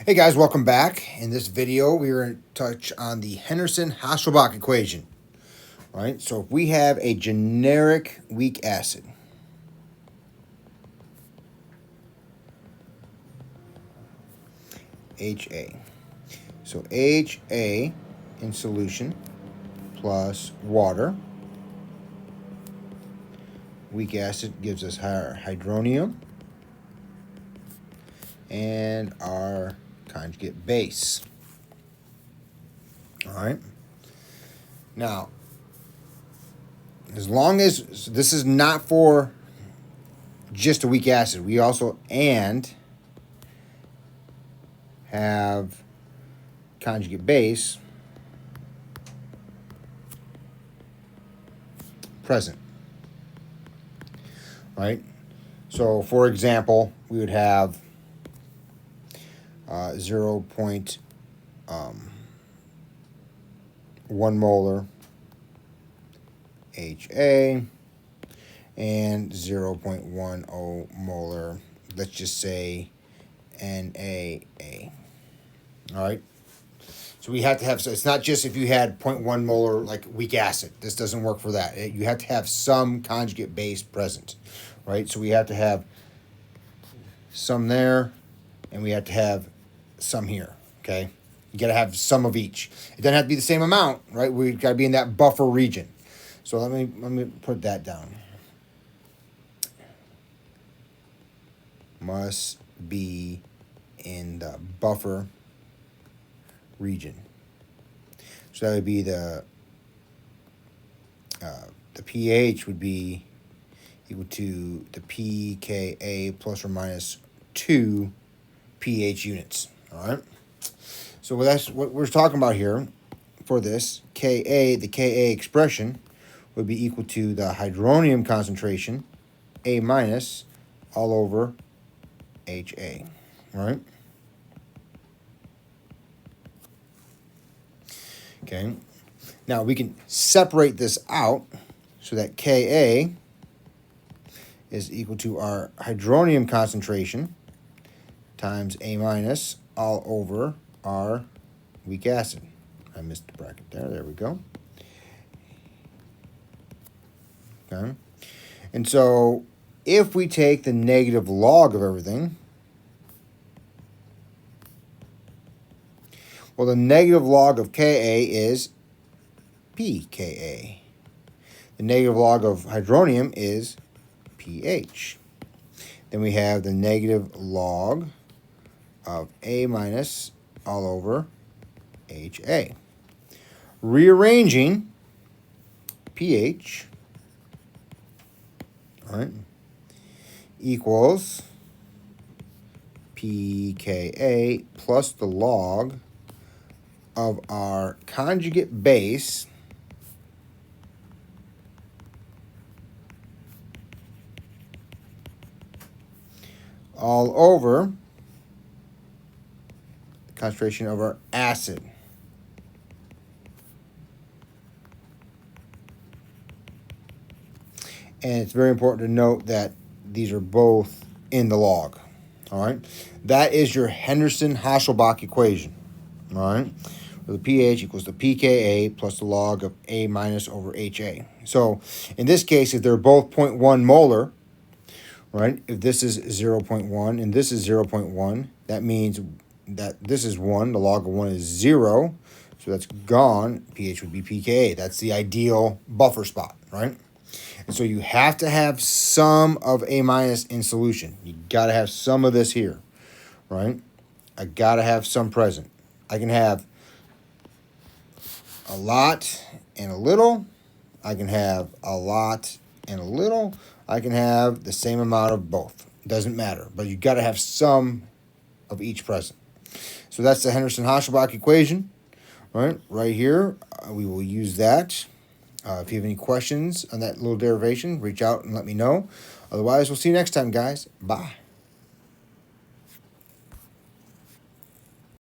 Hey guys, welcome back. In this video, we're going to touch on the Henderson Hasselbalch equation. All right, so if we have a generic weak acid, HA. So HA in solution plus water. Weak acid gives us our hydronium and our conjugate base. All right. Now, as long as this is not for just a weak acid, we also have conjugate base present, right? So, for example, we would have 0.1 molar HA and 0.10 molar, let's just say NaA. All right. So we have to have, so it's not just if you had 0.1 molar like weak acid. This doesn't work for that. You have to have some conjugate base present, right? So we have to have some there, and we have to have some here, okay? You got to have some of each. It doesn't have to be the same amount, right? We've got to be in that buffer region. So let me put that down. Must be in the buffer region. So that would be the pH would be equal to the pKa plus or minus 2 pH units. All right. So that's what we're talking about here for this. Ka, the Ka expression would be equal to the hydronium concentration, A minus, all over HA. All right. Okay. Now we can separate this out so that Ka is equal to our hydronium concentration times A minus all over our weak acid. I missed the bracket there. There we go. Okay. And so if we take the negative log of everything, well, the negative log of Ka is pKa. The negative log of hydronium is pH. Then we have the negative log of A minus all over HA. Rearranging pH, all right, equals pKa plus the log of our conjugate base all over the concentration of our acid. And it's very important to note that these are both in the log. All right. That is your Henderson Hasselbalch equation. All right. Where the pH equals the pKa plus the log of A minus over HA. So in this case, if they're both 0.1 molar, right, if this is 0.1 and this is 0.1, that means that this is 1. The log of 1 is 0. So that's gone. pH would be pKa. That's the ideal buffer spot, right? And so you have to have some of A minus in solution. You got to have some of this here, right? I got to have some present. I can have a lot and a little. I can have a lot and a little. I can have the same amount of both. Doesn't matter. But you got to have some of each present. So that's the Henderson Hasselbalch equation, right here. We will use that. If you have any questions on that little derivation, reach out and let me know. Otherwise, we'll see you next time, guys. Bye.